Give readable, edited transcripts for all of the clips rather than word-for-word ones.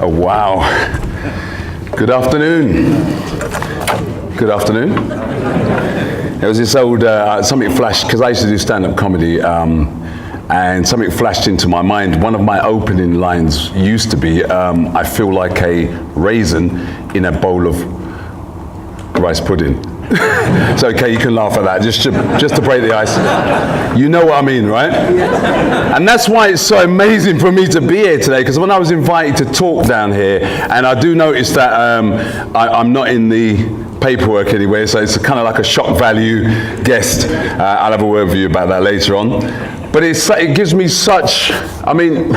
Oh, wow. Good afternoon. Good afternoon. There was this old, something flashed, because I used to do stand-up comedy, and something flashed into my mind. One of my opening lines used to be, I feel like a raisin in a bowl of rice pudding. It's okay, you can laugh at that, just to break the ice. You know what I mean, right? Yeah. And that's why it's so amazing for me to be here today, because when I was invited to talk down here, and I do notice that I'm not in the paperwork anyway, so it's kind of like a shock value guest. I'll have a word with you about that later on. But it gives me such, I mean,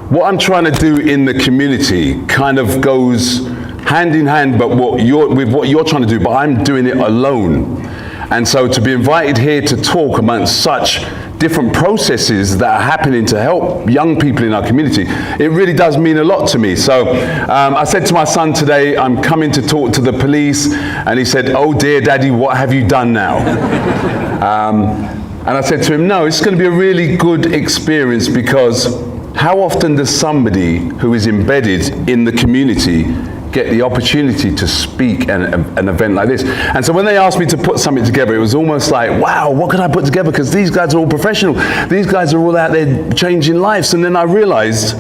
what I'm trying to do in the community kind of goes hand in hand, but with what you're trying to do, but I'm doing it alone. And so to be invited here to talk amongst such different processes that are happening to help young people in our community, it really does mean a lot to me. So I said to my son today, I'm coming to talk to the police, and he said, oh dear daddy, what have you done now? And I said to him, no, it's going to be a really good experience, because how often does somebody who is embedded in the community get the opportunity to speak at an event like this? And so when they asked me to put something together, it was almost like, wow, what could I put together? Because these guys are all professional. These guys are all out there changing lives. And then I realized,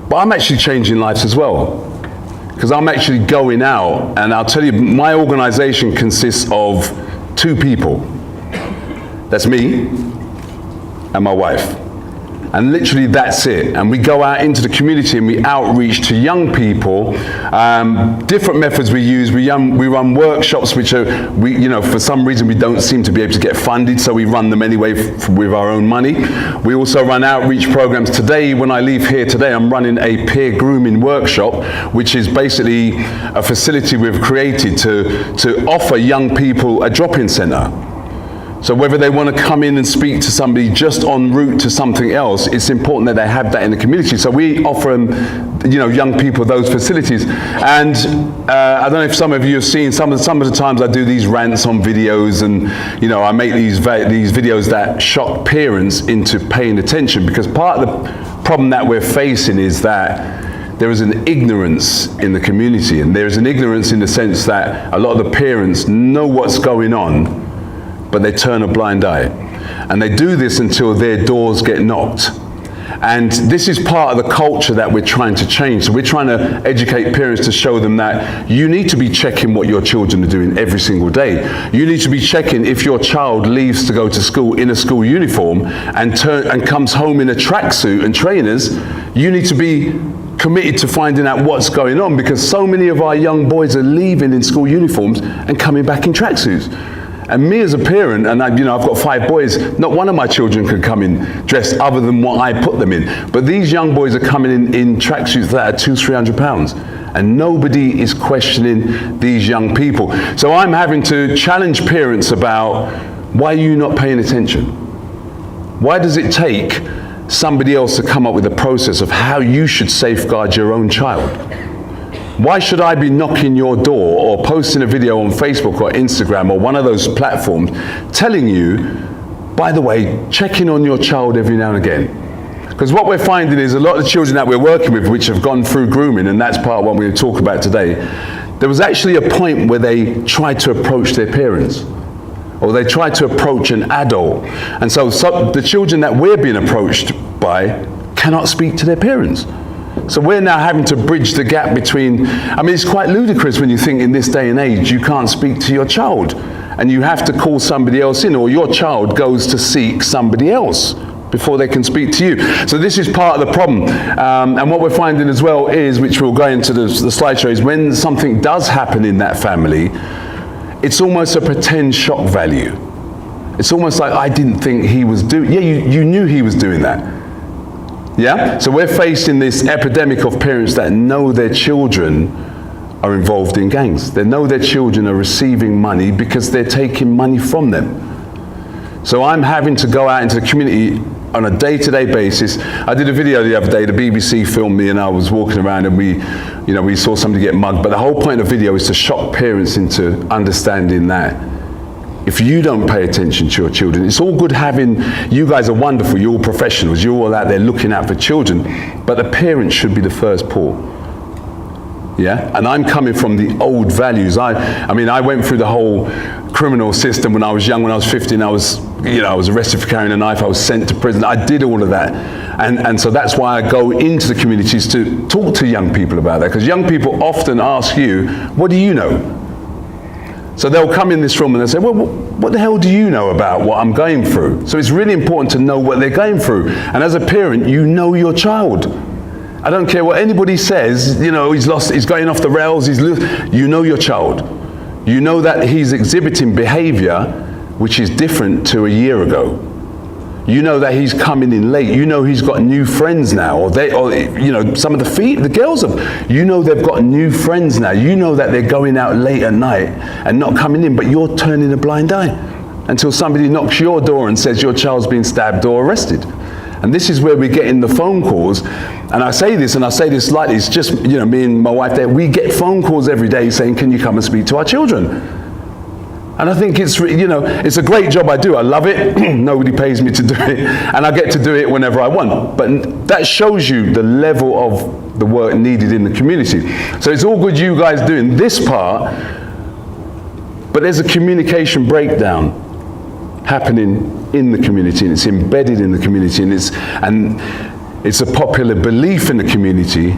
but I'm actually changing lives as well. Because I'm actually going out, and I'll tell you, my organization consists of two people. That's me and my wife. And literally that's it. And we go out into the community and we outreach to young people. Different methods we use. We run workshops which are, for some reason we don't seem to be able to get funded, so we run them anyway with our own money. We also run outreach programs. Today, when I leave here today, I'm running a peer grooming workshop, which is basically a facility we've created to offer young people a drop-in center. So whether they want to come in and speak to somebody just en route to something else, it's important that they have that in the community. So we offer them, young people those facilities. And I don't know if some of you have seen some of the times I do these rants on videos, and I make these videos that shock parents into paying attention, because part of the problem that we're facing is that there is an ignorance in the community, and there is an ignorance in the sense that a lot of the parents know what's going on, but they turn a blind eye. And they do this until their doors get knocked. And this is part of the culture that we're trying to change. So we're trying to educate parents to show them that you need to be checking what your children are doing every single day. You need to be checking if your child leaves to go to school in a school uniform and comes home in a tracksuit and trainers. You need to be committed to finding out what's going on, because so many of our young boys are leaving in school uniforms and coming back in tracksuits. And me as a parent, and I've got 5 boys, not one of my children could come in dressed other than what I put them in. But these young boys are coming in tracksuits that are £200-300, and nobody is questioning these young people. So I'm having to challenge parents about, why are you not paying attention? Why does it take somebody else to come up with a process of how you should safeguard your own child? Why should I be knocking your door or posting a video on Facebook or Instagram or one of those platforms telling you, by the way, checking on your child every now and again? Because what we're finding is a lot of the children that we're working with, which have gone through grooming, and that's part of what we're going to talk about today, there was actually a point where they tried to approach their parents, or they tried to approach an adult. And so the children that we're being approached by cannot speak to their parents. So we're now having to bridge the gap between, it's quite ludicrous when you think in this day and age you can't speak to your child, and you have to call somebody else in, or your child goes to seek somebody else before they can speak to you. So this is part of the problem. And what we're finding as well is, which we'll go into the slideshow, is when something does happen in that family, it's almost a pretend shock value. It's almost like, I didn't think he was doing, you knew he was doing that. Yeah? So we're facing this epidemic of parents that know their children are involved in gangs. They know their children are receiving money because they're taking money from them. So I'm having to go out into the community on a day-to-day basis. I did a video the other day, the BBC filmed me, and I was walking around, and we saw somebody get mugged. But the whole point of the video is to shock parents into understanding that if you don't pay attention to your children. It's all good having, you guys are wonderful, you're all professionals, you're all out there looking out for children, but the parents should be the first port. Yeah, and I'm coming from the old values. I mean, I went through the whole criminal system when I was young. When I was 15, I was arrested for carrying a knife. I was sent to prison. I did all of that, and so that's why I go into the communities to talk to young people about that. Because young people often ask you, "What do you know?" So they'll come in this room and they'll say, "Well, what the hell do you know about what I'm going through?" So it's really important to know what they're going through. And as a parent, you know your child. I don't care what anybody says, he's going off the rails, you know your child. You know that he's exhibiting behavior which is different to a year ago. You know that he's coming in late. You know he's got new friends now, or some of the girls you know they've got new friends now. You know that they're going out late at night and not coming in, but you're turning a blind eye until somebody knocks your door and says your child's been stabbed or arrested. And this is where we get in the phone calls. And I say this lightly, it's just, me and my wife there, we get phone calls every day saying, "Can you come and speak to our children?" And I think it's a great job I do. I love it. Nobody pays me to do it. And I get to do it whenever I want. But that shows you the level of the work needed in the community. So it's all good you guys doing this part, but there's a communication breakdown happening in the community, and it's embedded in the community, and it's a popular belief in the community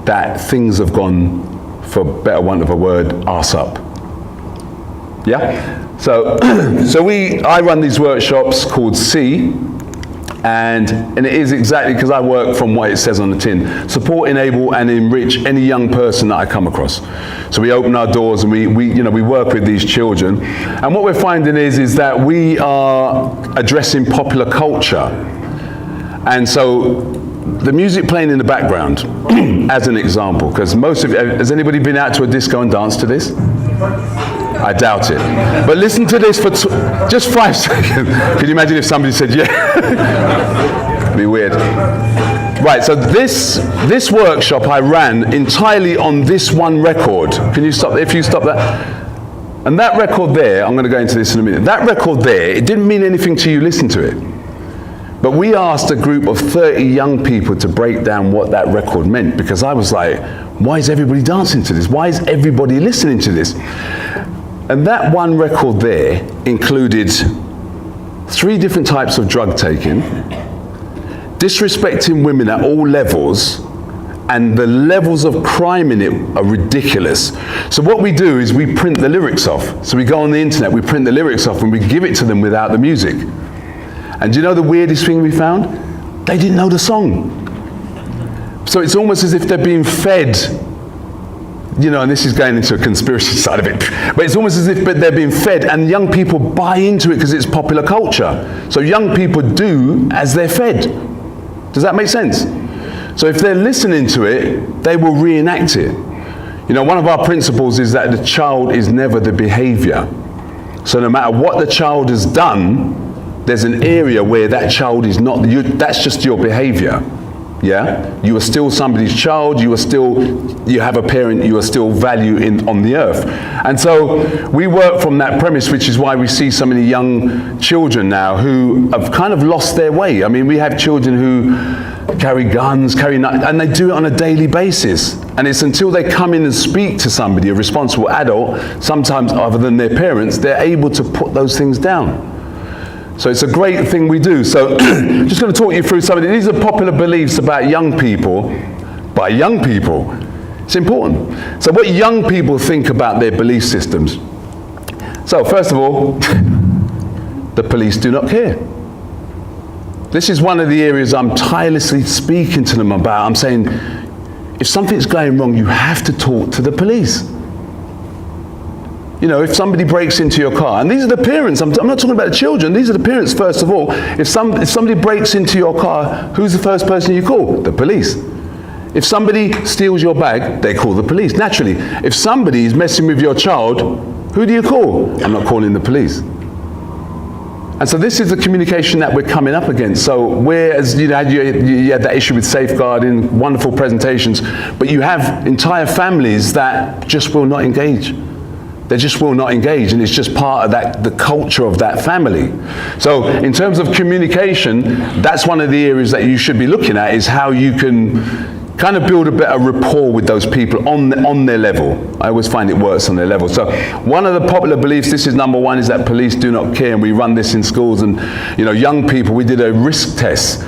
that things have gone, for better want of a word, arse up. Yeah? So I run these workshops called See, and it is exactly because I work from what it says on the tin: support, enable, and enrich any young person that I come across. So we open our doors and we work with these children, and what we're finding is that we are addressing popular culture. And so the music playing in the background, as an example, because has anybody been out to a disco and danced to this? I doubt it. But listen to this for just 5 seconds. Can you imagine if somebody said, yeah? It'd be weird. Right, so this workshop I ran entirely on this one record. Can you stop, if you stop that? And that record there, I'm going to go into this in a minute. That record there, it didn't mean anything to you, listen to it. But we asked a group of 30 young people to break down what that record meant, because I was like, why is everybody dancing to this? Why is everybody listening to this? And that one record there included 3 different types of drug taking, disrespecting women at all levels, and the levels of crime in it are ridiculous. So what we do is we print the lyrics off. So we go on the internet, we print the lyrics off, and we give it to them without the music. And do you know the weirdest thing we found? They didn't know the song. So it's almost as if they're being fed, and this is going into a conspiracy side of it, but it's almost as if they're being fed, and young people buy into it because it's popular culture. So young people do as they're fed. Does that make sense? So if they're listening to it, they will reenact it. One of our principles is that the child is never the behavior. So no matter what the child has done, there's an area where that child is not, that's just your behavior. Yeah? You are still somebody's child, you have a parent, you are still value on the earth. And so we work from that premise, which is why we see so many young children now who have kind of lost their way. I mean, we have children who carry guns, and they do it on a daily basis. And it's until they come in and speak to somebody, a responsible adult, sometimes other than their parents, they're able to put those things down. So it's a great thing we do. So just going to talk you through some of these are popular beliefs about young people, by young people. It's important. So what young people think about their belief systems. So first of all, the police do not care. This is one of the areas I'm tirelessly speaking to them about. I'm saying, if something's going wrong, you have to talk to the police. If somebody breaks into your car, and these are the parents, I'm not talking about the children, these are the parents first of all. If somebody breaks into your car, who's the first person you call? The police. If somebody steals your bag, they call the police. Naturally, if somebody is messing with your child, who do you call? I'm not calling the police. And so this is the communication that we're coming up against. So whereas you had that issue with safeguarding, wonderful presentations, but you have entire families that just will not engage. They just will not engage, and it's just part of that, the culture of that family. So in terms of communication, that's one of the areas that you should be looking at, is how you can kind of build a better rapport with those people on their level. I always find it works on their level. So one of the popular beliefs, this is number one, is that police do not care, and we run this in schools. And young people, we did a risk test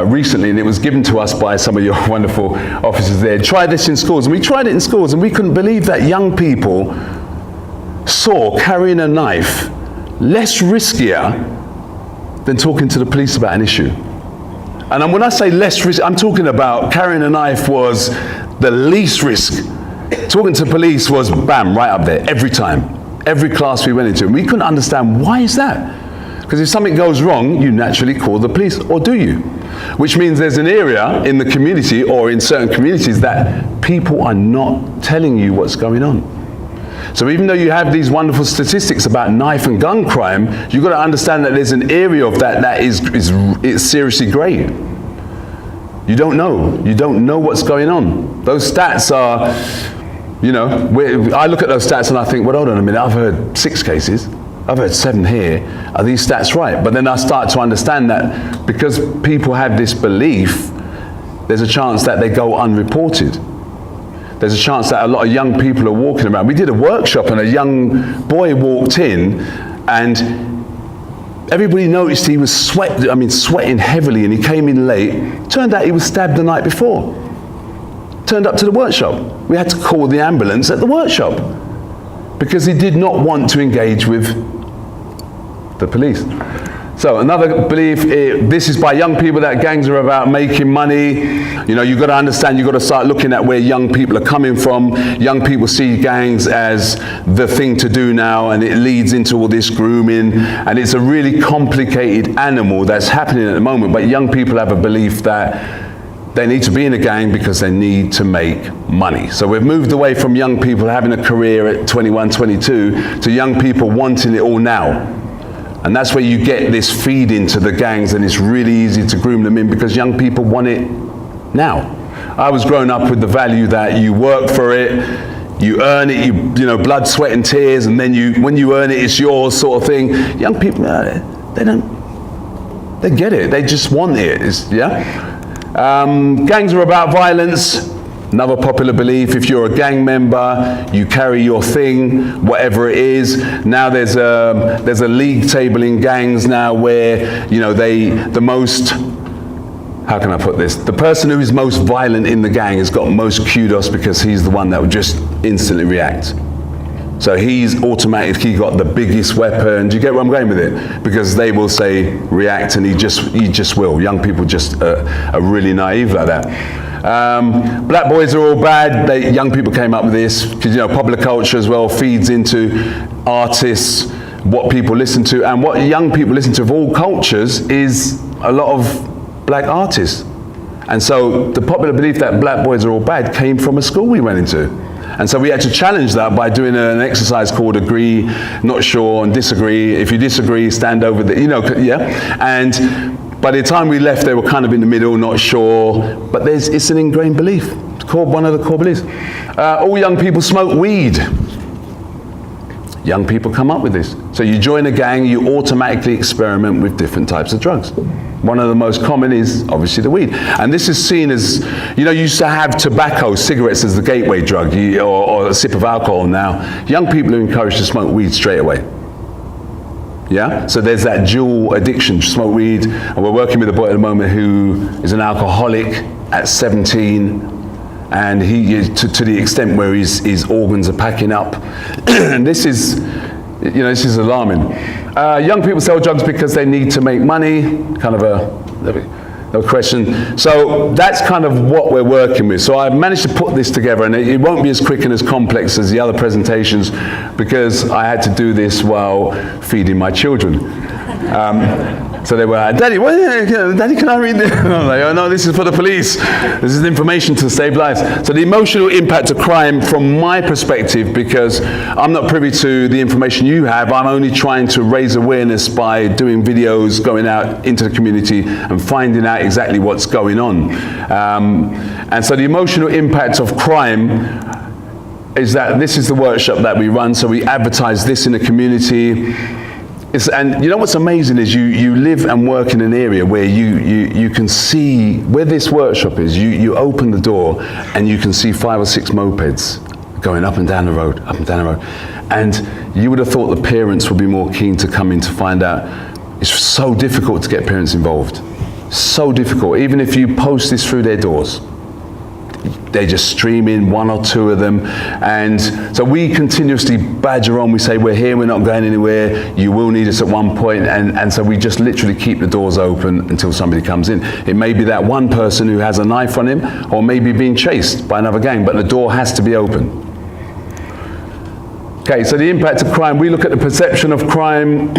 recently, and it was given to us by some of your wonderful officers there. Try this in schools, and we tried it in schools, and we couldn't believe that young people saw carrying a knife less riskier than talking to the police about an issue. And when I say less risk, I'm talking about carrying a knife was the least risk. Talking to police was bam, right up there, every time. Every class we went into. And we couldn't understand, why is that? Because if something goes wrong, you naturally call the police, or do you? Which means there's an area in the community, or in certain communities, that people are not telling you what's going on. So even though you have these wonderful statistics about knife and gun crime, you've got to understand that there's an area of that is seriously grey. You don't know. You don't know what's going on. Those stats are, I look at those stats and I think, well, hold on a minute, I've heard 6 cases. I've heard 7 here. Are these stats right? But then I start to understand that because people have this belief, there's a chance that they go unreported. There's a chance that a lot of young people are walking around. We did a workshop and a young boy walked in, and everybody noticed he was sweating heavily, and he came in late. Turned out he was stabbed the night before. Turned up to the workshop. We had to call the ambulance at the workshop because he did not want to engage with the police. So another belief, this is by young people, that gangs are about making money. You've got to understand, you've got to start looking at where young people are coming from. Young people see gangs as the thing to do now, and it leads into all this grooming, and it's a really complicated animal that's happening at the moment. But young people have a belief that they need to be in a gang because they need to make money. So we've moved away from young people having a career at 21, 22 to young people wanting it all now. And that's where you get this feed into the gangs, and it's really easy to groom them in because young people want it now. I was growing up with the value that you work for it, you earn it, blood, sweat and tears, and then when you earn it, it's yours, sort of thing. Young people, they get it, they just want it, gangs are about violence. Another popular belief, if you're a gang member, you carry your thing, whatever it is. Now there's a league table in gangs now where, how can I put this? The person who is most violent in the gang has got most kudos because he's the one that will just instantly react. So he's automatically got the biggest weapon. Do you get where I'm going with it? Because they will say react, and he just will. Young people just are really naive like that. Black boys are all bad. Young people came up with this because popular culture as well feeds into artists, what people listen to, and what young people listen to of all cultures is a lot of black artists. And so the popular belief that black boys are all bad came from a school we went into. And so we had to challenge that by doing an exercise called agree, not sure, and disagree. If you disagree, stand over the, And by the time we left, they were kind of in the middle, not sure. But it's an ingrained belief. It's called one of the core beliefs. All young people smoke weed. Young people come up with this. So you join a gang, you automatically experiment with different types of drugs. One of the most common is obviously the weed. And this is seen as, you used to have tobacco, cigarettes as the gateway drug, or a sip of alcohol now. Young people are encouraged to smoke weed straight away. Yeah? So there's that dual addiction, smoke weed. And we're working with a boy at the moment who is an alcoholic at 17. And he, to the extent where his organs are packing up. And this is alarming. Young people sell drugs because they need to make money, kind of a question. So that's kind of what we're working with. So I've managed to put this together, and it won't be as quick and as complex as the other presentations because I had to do this while feeding my children. So they were like, Daddy, Daddy, can I read this? And I'm like, oh no, this is for the police. This is information to save lives. So the emotional impact of crime from my perspective, because I'm not privy to the information you have, I'm only trying to raise awareness by doing videos, going out into the community and finding out exactly what's going on. And so the emotional impact of crime is that this is the workshop that we run, so we advertise this in the community. And you know what's amazing is you live and work in an area where you can see where this workshop is. You open the door and you can see 5 or 6 mopeds going up and down the road, up and down the road. And you would have thought the parents would be more keen to come in to find out. It's so difficult to get parents involved. So difficult, even if you post this through their doors. They just stream in 1 or 2 of them. And so we continuously badger on. We say, we're here, we're not going anywhere. You will need us at one point. And so we just literally keep the doors open until somebody comes in. It may be that one person who has a knife on him, or maybe being chased by another gang, but the door has to be open. Okay, so the impact of crime, we look at the perception of crime,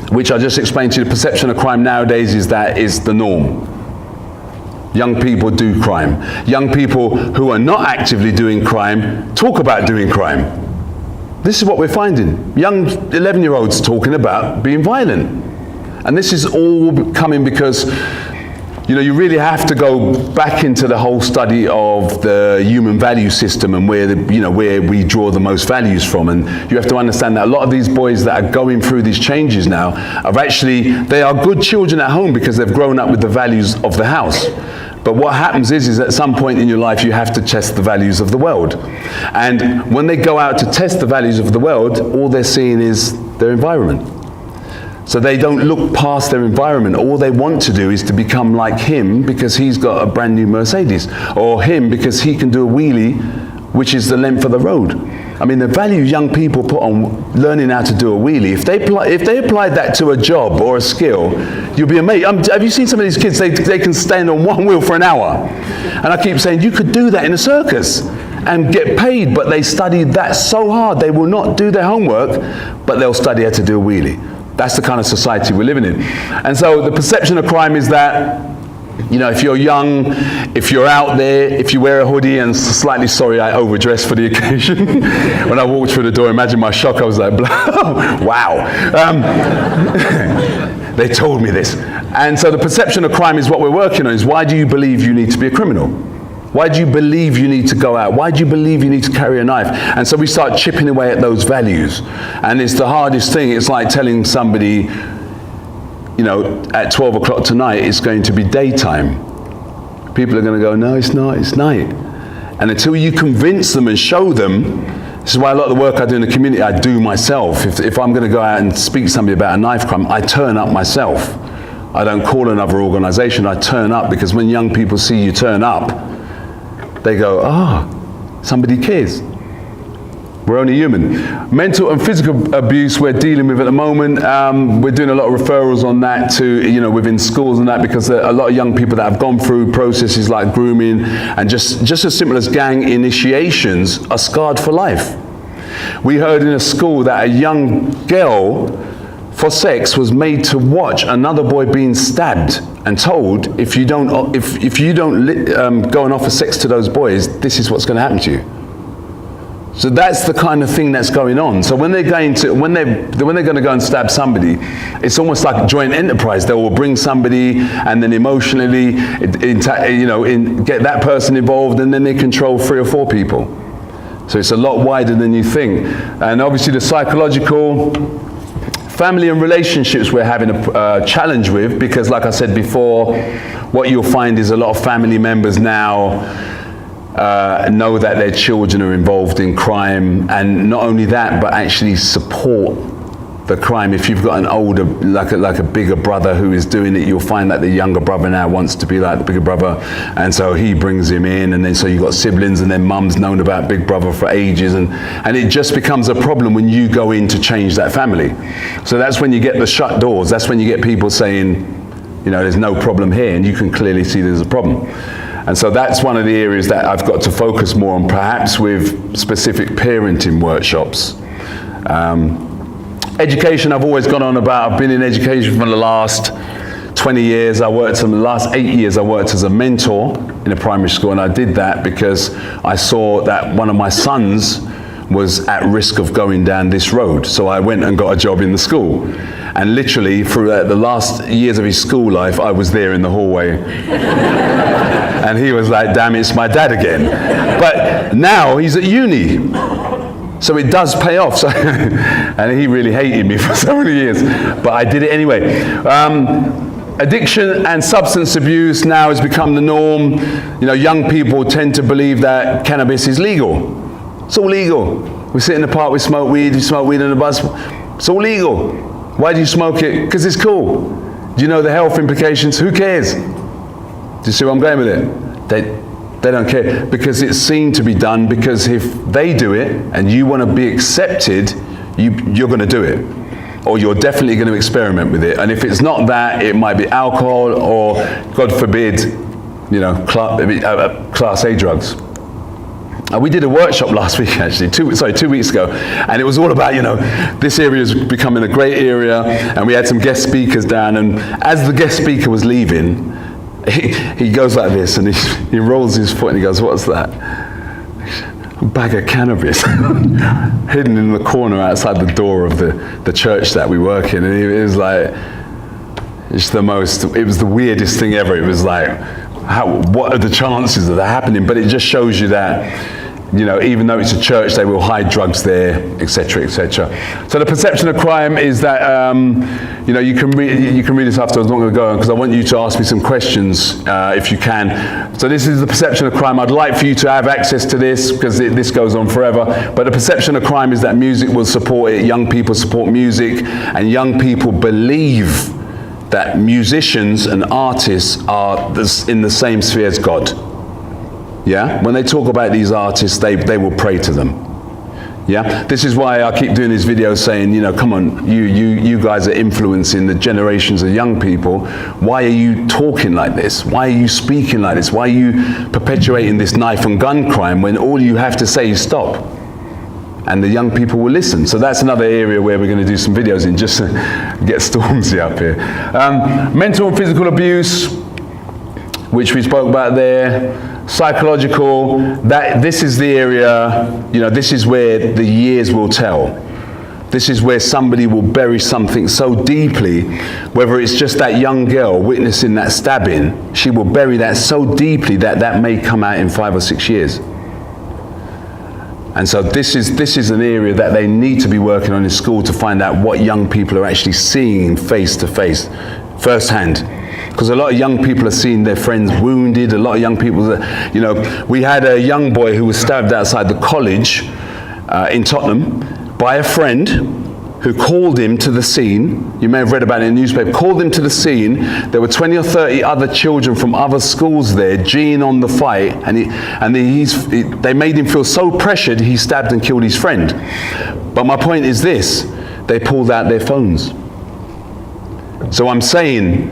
which I just explained to you. The perception of crime nowadays is that is the norm. Young people do crime. Young people who are not actively doing crime talk about doing crime. This is what we're finding. Young 11-year-olds talking about being violent. And this is all coming because, you know, you really have to go back into the whole study of the human value system and where we draw the most values from. And you have to understand that a lot of these boys that are going through these changes now they are good children at home because they've grown up with the values of the house. But what happens is at some point in your life you have to test the values of the world. And when they go out to test the values of the world, all they're seeing is their environment. So they don't look past their environment. All they want to do is to become like him because he's got a brand new Mercedes, or him because he can do a wheelie, which is the length of the road. I mean, the value young people put on learning how to do a wheelie, if they applied that to a job or a skill, you'll be amazed. Have you seen some of these kids? They can stand on one wheel for an hour. And I keep saying, you could do that in a circus and get paid, but they study that so hard, they will not do their homework, but they'll study how to do a wheelie. That's the kind of society we're living in. And so the perception of crime is that, you know, if you're young, if you're out there, if you wear a hoodie, and slightly sorry I overdressed for the occasion. When I walked through the door, imagine my shock, I was like, wow. They told me this. And so the perception of crime is what we're working on, is why do you believe you need to be a criminal? Why do you believe you need to go out? Why do you believe you need to carry a knife? And so we start chipping away at those values. And it's the hardest thing. It's like telling somebody, you know, at 12 o'clock tonight it's going to be daytime. People are going to go, no, it's not, it's night. And until you convince them and show them, this is why a lot of the work I do in the community, I do myself. If I'm going to go out and speak to somebody about a knife crime, I turn up myself. I don't call another organization, I turn up, because when young people see you turn up, they go, somebody cares. We're only human. Mental and physical abuse we're dealing with at the moment. We're doing a lot of referrals on that to, you know, within schools and that, because a lot of young people that have gone through processes like grooming and just as simple as gang initiations are scarred for life. We heard in a school that a young girl for sex was made to watch another boy being stabbed and told, if you don't go and offer sex to those boys, this is what's going to happen to you. So that's the kind of thing that's going on. So when they're going to go and stab somebody, it's almost like a joint enterprise. They will bring somebody and then emotionally, get that person involved, and then they control 3 or 4 people. So it's a lot wider than you think. And obviously the psychological, family and relationships we're having a challenge with, because like I said before, what you'll find is a lot of family members now know that their children are involved in crime, and not only that, but actually support the crime. If you've got an older, like a bigger brother who is doing it, you'll find that the younger brother now wants to be like the bigger brother, and so he brings him in, and then so you've got siblings, and then mum's known about big brother for ages, and it just becomes a problem when you go in to change that family. So that's when you get the shut doors. That's when you get people saying, you know, there's no problem here, and you can clearly see there's a problem. And so that's one of the areas that I've got to focus more on, perhaps with specific parenting workshops. Education, I've always gone on about. I've been in education for the last 20 years. The last 8 years I worked as a mentor in a primary school, and I did that because I saw that one of my sons was at risk of going down this road. So I went and got a job in the school. And literally, for the last years of his school life, I was there in the hallway. And he was like, damn, it's my dad again. But now he's at uni. So it does pay off. So and he really hated me for so many years. But I did it anyway. Addiction and substance abuse now has become the norm. You know, young people tend to believe that cannabis is legal. It's all legal. We sit in the park, we smoke weed on the bus. It's all legal. Why do you smoke it? Because it's cool. Do you know the health implications? Who cares? Do you see where I'm going with it? They don't care, because it's seen to be done, because if they do it and you want to be accepted, you're going to do it. Or you're definitely going to experiment with it. And if it's not that, it might be alcohol or, God forbid, you know, class A drugs. We did a workshop last week, actually, 2 weeks ago, and it was all about, you know, this area is becoming a great area, and we had some guest speakers down, and as the guest speaker was leaving, he goes like this, and he rolls his foot, and he goes, what's that? A bag of cannabis, hidden in the corner outside the door of the church that we work in, and it was like, it was the weirdest thing ever. It was like, what are the chances of that happening? But it just shows you that, you know, even though it's a church, they will hide drugs there, etc., etc. So the perception of crime is that, you know, you can read this afterwards. I'm not going to go on because I want you to ask me some questions if you can. So this is the perception of crime. I'd like for you to have access to this because this goes on forever. But the perception of crime is that music will support it. Young people support music, and young people believe that musicians and artists are in the same sphere as God. Yeah? When they talk about these artists, they will pray to them. Yeah? This is why I keep doing these videos saying, you know, come on, you guys are influencing the generations of young people. Why are you talking like this? Why are you speaking like this? Why are you perpetuating this knife and gun crime when all you have to say is stop? And the young people will listen. So that's another area where we're going to do some videos in, just to get Stormzy up here. Mental and physical abuse, which we spoke about there. Psychological, this is the area, you know, this is where the years will tell. This is where somebody will bury something so deeply, whether it's just that young girl witnessing that stabbing, she will bury that so deeply that may come out in 5 or 6 years. And so this is an area that they need to be working on in school to find out what young people are actually seeing face to face, firsthand. Because a lot of young people are seeing their friends wounded. A lot of young people, you know, we had a young boy who was stabbed outside the college in Tottenham by a friend who called him to the scene. You may have read about it in the newspaper. Called him to the scene. There were 20 or 30 other children from other schools there, geeing on the fight, and they made him feel so pressured, he stabbed and killed his friend. But my point is this: they pulled out their phones. So I'm saying,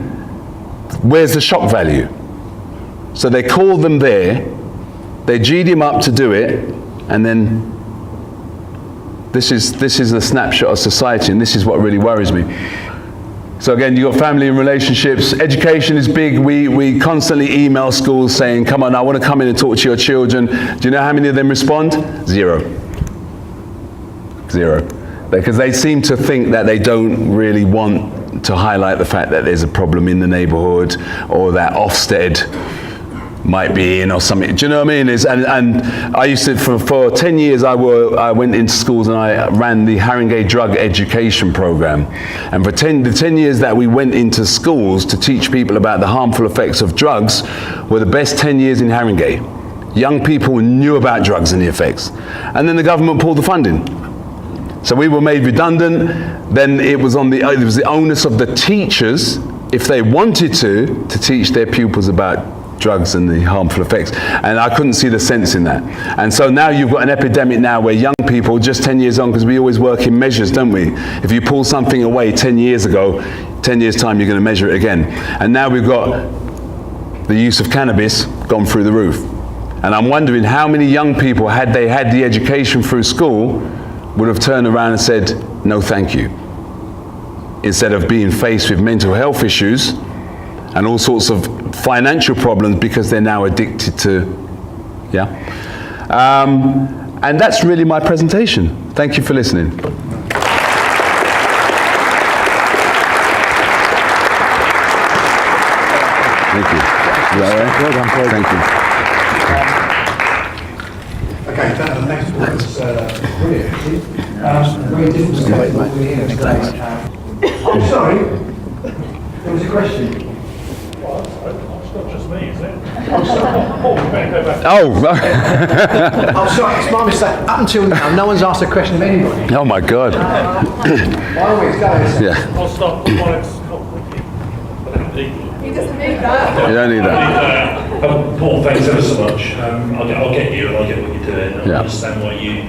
where's the shock value? So they called them there, they G'd him up to do it, and then this is a snapshot of society, and this is what really worries me. So again, you've got family and relationships. Education is big. We constantly email schools saying, come on, I want to come in and talk to your children. Do you know how many of them respond? Zero. Because they seem to think that they don't really want to highlight the fact that there's a problem in the neighborhood, or that Ofsted might be in or something. Do you know what I mean? And I used to, for 10 years, I went into schools and I ran the Haringey Drug Education Program. And for the 10 years that we went into schools to teach people about the harmful effects of drugs were the best 10 years in Haringey. Young people knew about drugs and the effects. And then the government pulled the funding. So we were made redundant. Then it was the onus of the teachers, if they wanted to teach their pupils about drugs and the harmful effects. And I couldn't see the sense in that. And so now you've got an epidemic now where young people, just 10 years on, because we always work in measures, don't we? If you pull something away 10 years ago, 10 years time, you're going to measure it again. And now we've got the use of cannabis gone through the roof. And I'm wondering how many young people, had they had the education through school, would have turned around and said, no thank you, instead of being faced with mental health issues and all sorts of financial problems because they're now addicted to, and that's really my presentation. Thank you for listening. Thank you. Is that all right? Well done, Paul. Thank you. Okay, thanks for this. Brilliant, actually. Very difficult to what we're here today. I'm sorry, there was a question. It's not just me, is it? I'm sorry. Oh, I'm sorry, it's my mistake. Up until now, no one's asked a question of anybody. oh my God. I always go. Yeah, I'll start with Alex. I don't need He doesn't need that. you don't need that. Paul, thanks ever so much. I'll get you and I'll get what you're doing. And Yeah. I understand why you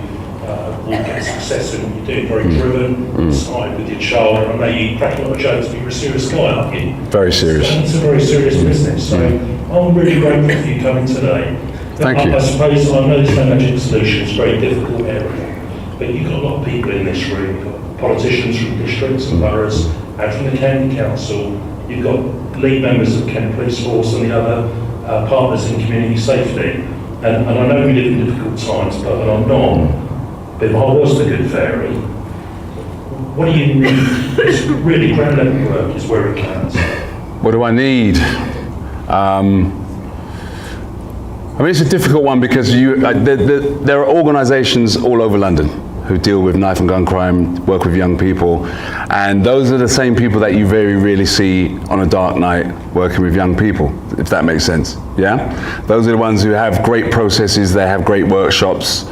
will get success in what you're doing. Very driven, started with your child. And I know you crack a lot of jokes, but you're a serious guy, aren't you? Very serious. It's a very serious business. So I'm really grateful for you coming today. Thank you. I suppose I know there's no magic solution. It's a very difficult area. But you've got a lot of people in this room. You've got politicians from districts and boroughs and from the county council. You've got lead members of Kent Police Force and the other partners in community safety. And I know we live in difficult times, but and I'm not. But if I was the good fairy, what do you need? It's really ground level work is where it counts. What do I need? I mean, it's a difficult one because there are organisations all over London who deal with knife and gun crime, work with young people, and those are the same people that you very rarely see on a dark night working with young people, if that makes sense, yeah? Those are the ones who have great processes, they have great workshops,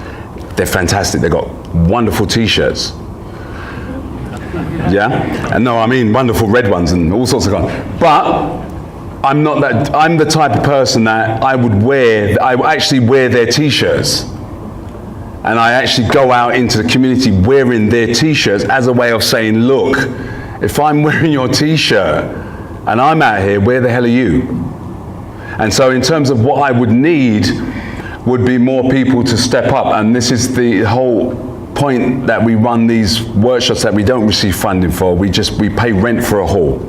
they're fantastic, they've got wonderful t-shirts, yeah? And no, I mean wonderful red ones and all sorts of guns, but I'm not that, I'm the type of person that I actually wear their t-shirts. And I actually go out into the community wearing their t-shirts as a way of saying, look, if I'm wearing your t-shirt and I'm out here, where the hell are you? And so in terms of what I would need would be more people to step up. And this is the whole point that we run these workshops that we don't receive funding for. We pay rent for a hall.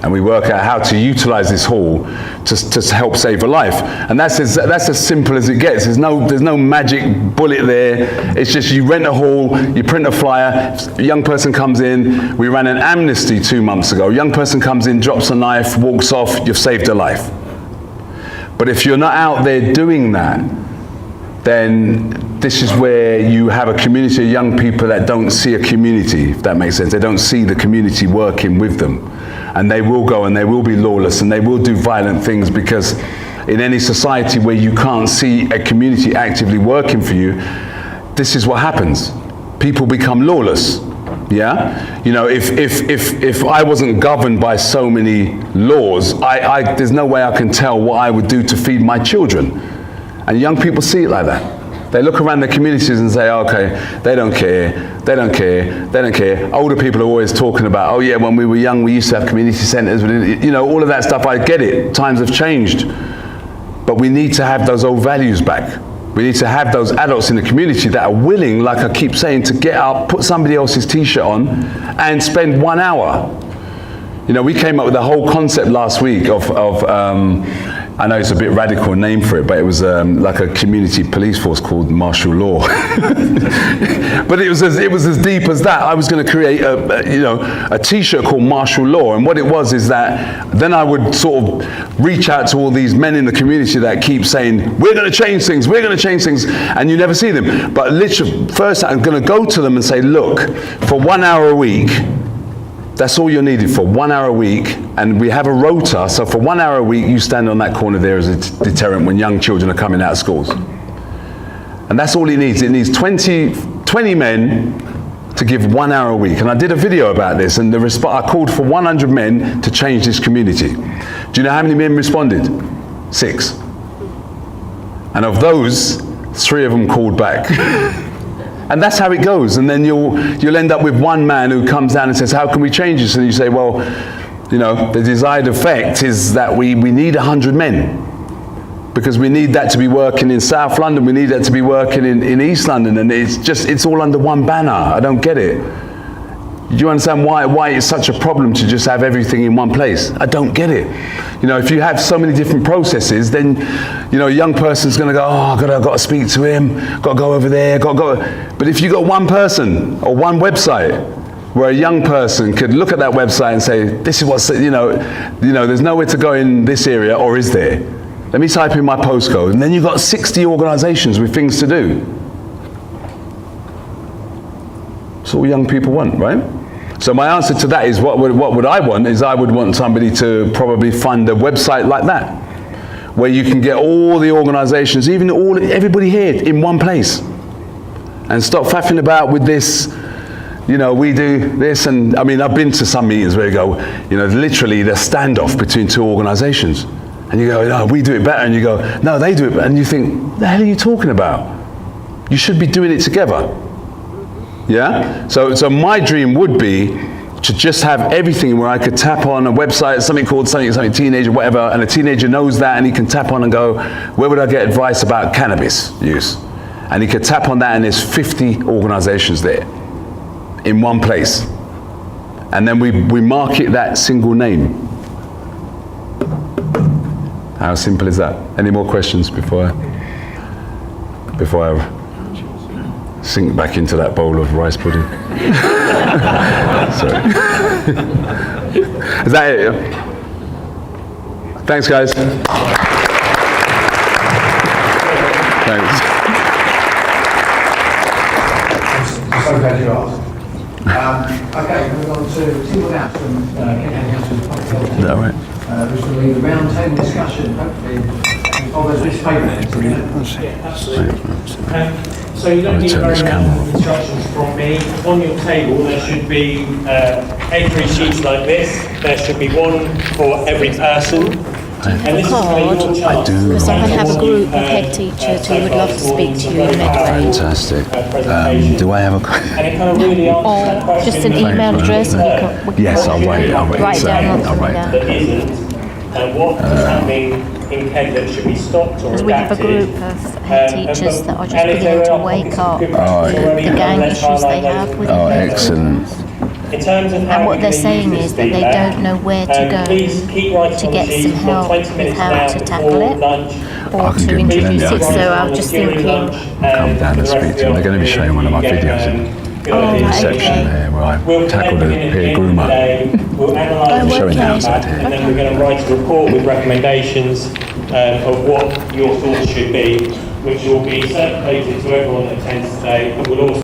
And we work out how to utilize this hall to help save a life. And that's as simple as it gets. There's no magic bullet there. It's just you rent a hall, you print a flyer, a young person comes in. We ran an amnesty 2 months ago. A young person comes in, drops a knife, walks off, you've saved a life. But if you're not out there doing that, then this is where you have a community of young people that don't see a community, if that makes sense. They don't see the community working with them. And they will go and they will be lawless and they will do violent things, because in any society where you can't see a community actively working for you, this is what happens. People become lawless, yeah? You know, if I wasn't governed by so many laws, there's no way I can tell what I would do to feed my children. And young people see it like that. They look around their communities and say, oh, okay, they don't care, they don't care, they don't care. Older people are always talking about, oh yeah, when we were young, we used to have community centres, you know, all of that stuff, I get it, times have changed. But we need to have those old values back. We need to have those adults in the community that are willing, like I keep saying, to get up, put somebody else's t-shirt on and spend 1 hour. You know, we came up with a whole concept last week of I know it's a bit radical name for it, but it was like a community police force called martial law. But it was as deep as that. I was going to create a t-shirt called martial law, and what it was is that then I would sort of reach out to all these men in the community that keep saying, we're going to change things, we're going to change things, and you never see them. But literally, first I'm going to go to them and say, look, for 1 hour a week, that's all you're needed for, 1 hour a week, and we have a rota, so for 1 hour a week you stand on that corner there as a deterrent when young children are coming out of schools. And that's all it needs. It needs 20 men to give 1 hour a week. And I did a video about this, and I called for 100 men to change this community. Do you know how many men responded? 6. And of those, 3 of them called back. And that's how it goes. And then you'll end up with one man who comes down and says, how can we change this? And you say, well, you know, the desired effect is that we need 100 men. Because we need that to be working in South London, we need that to be working in East London, and it's all under one banner. I don't get it. Do you understand why it's such a problem to just have everything in one place? I don't get it. You know, if you have so many different processes, then, you know, a young person's going to go, oh, I've got to speak to him, got to go over there, got to go. But if you've got one person or one website, where a young person could look at that website and say, this is what's, there's nowhere to go in this area, or is there? Let me type in my postcode, and then you've got 60 organisations with things to do. That's all young people want, right? So my answer to that is, what would I want is I would want somebody to probably fund a website like that, where you can get all the organisations, even everybody here in one place, and stop faffing about with this. We do this, and I mean, I've been to some meetings where you go, literally the standoff between two organisations, and you go, no, we do it better, and you go, no, they do it better, and you think, what the hell are you talking about? You should be doing it together. Yeah? So my dream would be to just have everything where I could tap on a website, something called something teenager, whatever, and a teenager knows that, and he can tap on and go, where would I get advice about cannabis use? And he could tap on that, and there's 50 organisations there in one place. And then we market that single name. How simple is that? Any more questions before I sink back into that bowl of rice pudding? Sorry. Is that it? Yeah? Thanks, guys. Thanks. So glad you asked. Okay, moving on to Tim Woodhouse from Kent County Council for Public Health. Is that right? Which will lead a round table discussion, hopefully, follows this paper. So you don't need very many instructions from me. On your table there should be A3 sheets like this. There should be one for every person. And this is where your chance. Because I have a group of head teachers who would love to speak to you in Medway. Fantastic. Do I have a... And it kind of really answers that Or question. just an email address and we can Yes, I'll write it. write down I'll write That isn't. And what does that mean in Kent that should be stopped or because we have a adapted? group of head teachers that are just beginning to wake up the gang issues they have with Oh, the excellent. In terms of how And what we they're can saying use is this that they feedback, don't know where to go please keep writing to on get the sheet. some We've got help 20 with minutes how now to before tackle it lunch. or can to give them to them, introduce yeah. it. So I was just thinking, Come down and speak to them. They're going to be showing one of my videos in the section there where I tackled a peer groomer. We'll analyse Oh, Showing the okay. outside here. and then we're going to write a report with recommendations of what your thoughts should be, which will be circulated to everyone that attends today, but will also